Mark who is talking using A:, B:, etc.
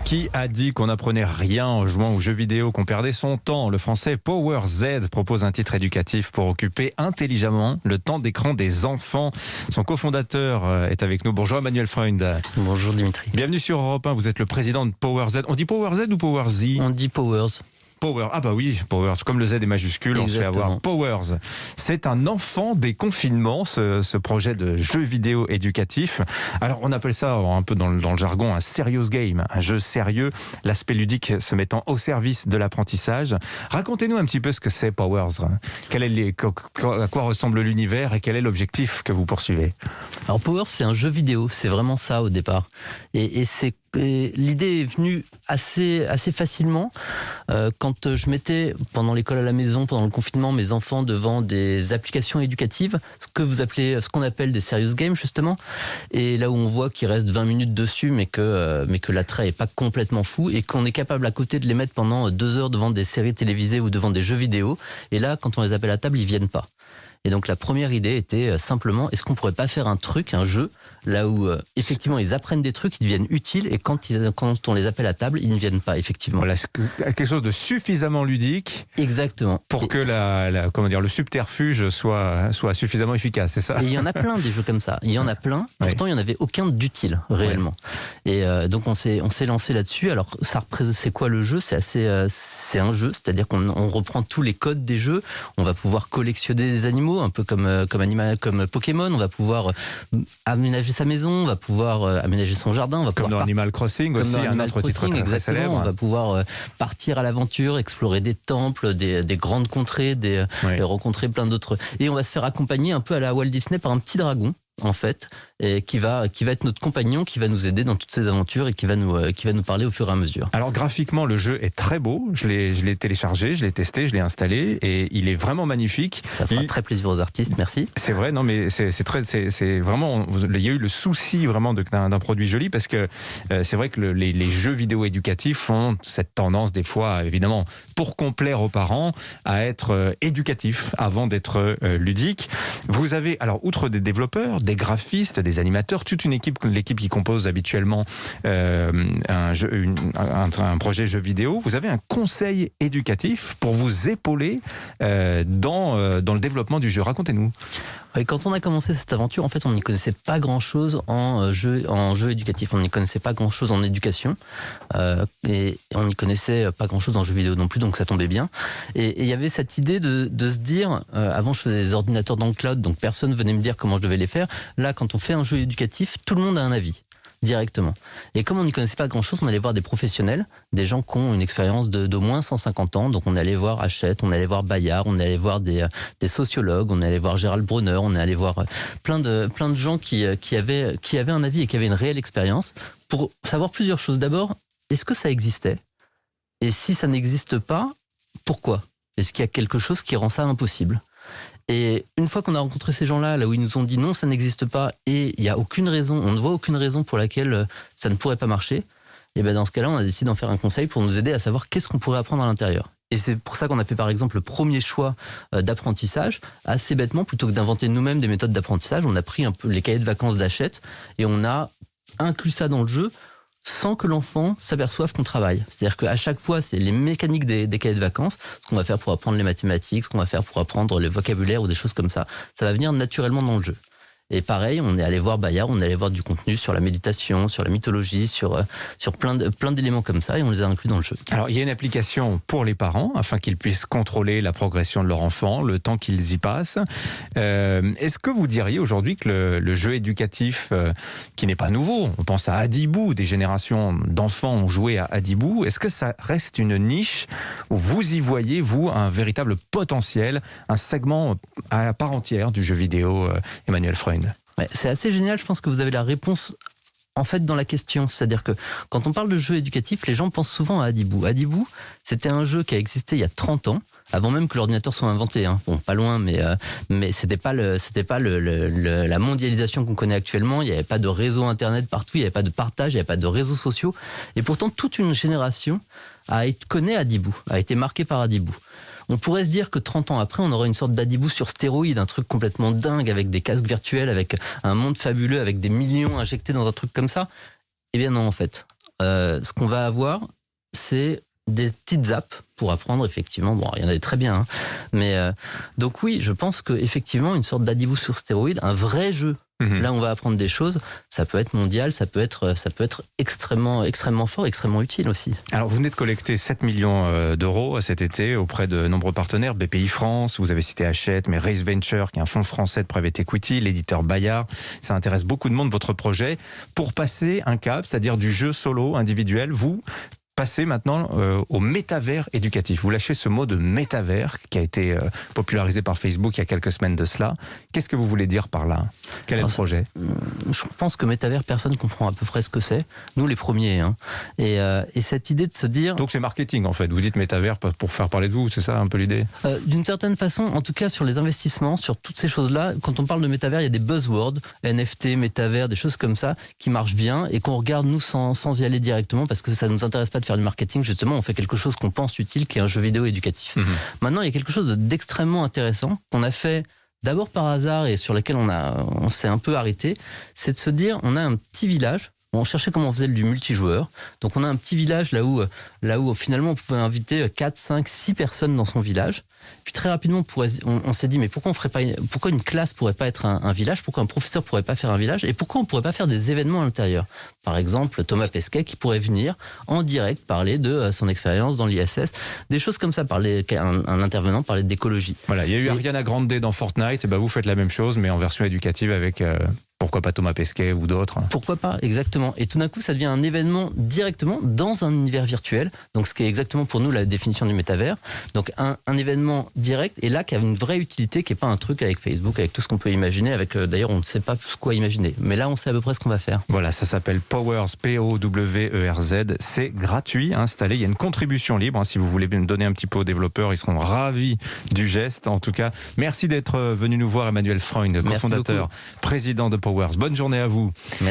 A: Qui a dit qu'on n'apprenait rien en jouant aux jeux vidéo, qu'on perdait son temps? Le français Power Z propose un titre éducatif pour occuper intelligemment le temps d'écran des enfants. Son cofondateur est avec nous. Bonjour Emmanuel Freund.
B: Bonjour Dimitri.
A: Bienvenue sur Europe 1, vous êtes le président de Power Z. On dit Power Z ou Power Z?
B: On dit Powers.
A: Power, ah bah oui, Powers, comme le Z est majuscule, on se fait avoir. Powers, c'est un enfant des confinements, ce projet de jeu vidéo éducatif. Alors on appelle ça un peu dans le jargon un serious game, un jeu sérieux, l'aspect ludique se mettant au service de l'apprentissage. Racontez-nous un petit peu ce que c'est Powers. À quoi ressemble l'univers et quel est l'objectif que vous poursuivez?
B: Alors Powers, c'est un jeu vidéo, c'est vraiment ça au départ. Et l'idée est venue assez facilement quand je mettais pendant l'école à la maison, pendant le confinement, mes enfants devant des applications éducatives, ce qu'on appelle des serious games justement, et là où on voit qu'il reste 20 minutes dessus mais que l'attrait est pas complètement fou et qu'on est capable à côté de les mettre pendant 2 heures devant des séries télévisées ou devant des jeux vidéo, et là quand on les appelle à table ils viennent pas. Et donc la première idée était simplement, est-ce qu'on pourrait pas faire un jeu, là où effectivement ils apprennent des trucs, ils deviennent utiles, et quand on les appelle à table, ils ne viennent pas effectivement.
A: Voilà, quelque chose de suffisamment ludique.
B: Exactement.
A: Pour que le subterfuge soit suffisamment efficace, c'est ça?
B: Et il y en a plein des jeux comme ça. Il y en a plein. Pourtant, il n'y en avait aucun d'utile réellement. Ouais. Et donc on s'est lancé là-dessus. Alors c'est quoi le jeu? C'est un jeu, c'est-à-dire qu'on reprend tous les codes des jeux. On va pouvoir collectionner des animaux, un peu comme Pokémon. On va pouvoir aménager sa maison, on va pouvoir aménager son jardin, on va
A: comme dans Animal Crossing aussi, un autre titre très célèbre.
B: On va pouvoir partir à l'aventure, explorer des temples, des grandes contrées, et rencontrer plein d'autres. Et on va se faire accompagner un peu à la Walt Disney par un petit dragon, en fait, et qui va être notre compagnon, qui va nous aider dans toutes ces aventures et qui va nous parler au fur et à mesure.
A: Alors graphiquement, le jeu est très beau. Je l'ai téléchargé, je l'ai testé, je l'ai installé et il est vraiment magnifique.
B: Ça fera très plaisir aux artistes, merci.
A: C'est vrai, non mais c'est vraiment, il y a eu le souci vraiment d'un produit joli, parce que c'est vrai que les jeux vidéo éducatifs ont cette tendance des fois, évidemment, pour complaire aux parents, à être éducatifs avant d'être ludiques. Vous avez, alors outre des développeurs, des graphistes, des animateurs, toute l'équipe qui compose habituellement un projet jeu vidéo. Vous avez un conseil éducatif pour vous épauler dans le développement du jeu. Racontez-nous.
B: Et quand on a commencé cette aventure, en fait, on n'y connaissait pas grand-chose en jeu éducatif. On n'y connaissait pas grand-chose en éducation. Et on n'y connaissait pas grand-chose en jeu vidéo non plus, donc ça tombait bien. Et il y avait cette idée de se dire, avant je faisais des ordinateurs dans le cloud, donc personne venait me dire comment je devais les faire. Là, quand on fait un jeu éducatif, tout le monde a un avis directement. Et comme on n'y connaissait pas grand-chose, on allait voir des professionnels, des gens qui ont une expérience d'au moins 150 ans. Donc on allait voir Hachette, on allait voir Bayard, on allait voir des sociologues, on allait voir Gérald Bronner, on allait voir plein de gens qui avaient un avis et qui avaient une réelle expérience pour savoir plusieurs choses. D'abord, est-ce que ça existait? Et si ça n'existe pas, pourquoi? Est-ce qu'il y a quelque chose qui rend ça impossible? Et une fois qu'on a rencontré ces gens-là, là où ils nous ont dit non, ça n'existe pas, et il n'y a aucune raison, on ne voit aucune raison pour laquelle ça ne pourrait pas marcher, et bien dans ce cas-là, on a décidé d'en faire un conseil pour nous aider à savoir qu'est-ce qu'on pourrait apprendre à l'intérieur. Et c'est pour ça qu'on a fait par exemple le premier choix d'apprentissage. Assez bêtement, plutôt que d'inventer nous-mêmes des méthodes d'apprentissage, on a pris un peu les cahiers de vacances d'Hachette et on a inclus ça dans le jeu, sans que l'enfant s'aperçoive qu'on travaille. C'est-à-dire qu'à chaque fois, c'est les mécaniques des cahiers de vacances, ce qu'on va faire pour apprendre les mathématiques, ce qu'on va faire pour apprendre le vocabulaire ou des choses comme ça. Ça va venir naturellement dans le jeu. Et pareil, on est allé voir Bayard, on est allé voir du contenu sur la méditation, sur la mythologie, sur plein d'éléments comme ça, et on les a inclus dans le jeu.
A: Alors, il y a une application pour les parents, afin qu'ils puissent contrôler la progression de leur enfant, le temps qu'ils y passent. Est-ce que vous diriez aujourd'hui que le jeu éducatif, qui n'est pas nouveau, on pense à Hadibou, des générations d'enfants ont joué à Hadibou, est-ce que ça reste une niche où vous y voyez, vous, un véritable potentiel, un segment à part entière du jeu vidéo, Emmanuel Freund?
B: Ouais, c'est assez génial, je pense que vous avez la réponse en fait dans la question. C'est-à-dire que quand on parle de jeu éducatif, les gens pensent souvent à Hadibou. Hadibou, c'était un jeu qui a existé il y a 30 ans, avant même que l'ordinateur soit inventé. Hein. Bon, pas loin, mais c'était pas la mondialisation qu'on connaît actuellement. Il n'y avait pas de réseau internet partout, il n'y avait pas de partage, il n'y avait pas de réseaux sociaux. Et pourtant, toute une génération connaît Hadibou, a été marquée par Hadibou. On pourrait se dire que 30 ans après, on aurait une sorte d'Hadibou sur stéroïde, un truc complètement dingue, avec des casques virtuels, avec un monde fabuleux, avec des millions injectés dans un truc comme ça. Eh bien non, en fait. ce qu'on va avoir, c'est des petites apps pour apprendre, effectivement. Bon, il y en a des très bien, hein. Mais donc oui, je pense qu'effectivement, une sorte d'Adibou sur stéroïde, un vrai jeu. Là, on va apprendre des choses. Ça peut être mondial, ça peut être extrêmement fort, extrêmement utile aussi.
A: Alors, vous venez de collecter 7 millions d'euros cet été auprès de nombreux partenaires, BPI France, vous avez cité Hachette, mais Race Venture, qui est un fonds français de private equity, l'éditeur Bayard. Ça intéresse beaucoup de monde, votre projet. Pour passer un cap, c'est-à-dire du jeu solo, individuel, vous passez maintenant au métavers éducatif. Vous lâchez ce mot de métavers qui a été popularisé par Facebook il y a quelques semaines de cela. Qu'est-ce que vous voulez dire par là ? Quel est le projet ?
B: Je pense que métavers, personne ne comprend à peu près ce que c'est. Nous, les premiers. Hein. Et cette idée de se dire...
A: Donc c'est marketing en fait. Vous dites métavers pour faire parler de vous, c'est ça un peu l'idée ?
B: D'une certaine façon, en tout cas sur les investissements, sur toutes ces choses-là, quand on parle de métavers, il y a des buzzwords, NFT, métavers, des choses comme ça, qui marchent bien et qu'on regarde nous sans y aller directement parce que ça ne nous intéresse pas de faire du marketing. Justement, on fait quelque chose qu'on pense utile, qui est un jeu vidéo éducatif. Maintenant, il y a quelque chose d'extrêmement intéressant qu'on a fait d'abord par hasard et sur lequel on s'est un peu arrêté, c'est de se dire, on a un petit village. On cherchait comment on faisait du multijoueur. Donc on a un petit village là où finalement on pouvait inviter 4, 5, 6 personnes dans son village. Puis très rapidement on s'est dit mais pourquoi une classe pourrait pas être un village, pourquoi un professeur pourrait pas faire un village et pourquoi on pourrait pas faire des événements à l'intérieur. Par exemple Thomas Pesquet qui pourrait venir en direct parler de son expérience dans l'ISS, des choses comme ça, un intervenant parler d'écologie.
A: Voilà, il y a eu Ariana Grande dans Fortnite, et ben vous faites la même chose mais en version éducative avec pourquoi pas Thomas Pesquet ou d'autres.
B: Pourquoi pas, exactement. Et tout d'un coup, ça devient un événement directement dans un univers virtuel. Donc, ce qui est exactement pour nous la définition du métavers. Donc, un événement direct, et là, qui a une vraie utilité, qui n'est pas un truc avec Facebook, avec tout ce qu'on peut imaginer. D'ailleurs, on ne sait pas quoi imaginer. Mais là, on sait à peu près ce qu'on va faire.
A: Voilà, ça s'appelle Powers, P-O-W-E-R-Z. C'est gratuit à installer. Il y a une contribution libre. Si vous voulez donner un petit peu aux développeurs, ils seront ravis du geste. En tout cas, merci d'être venu nous voir, Emmanuel Freund, cofondateur, président de Powers. Bonne journée à vous.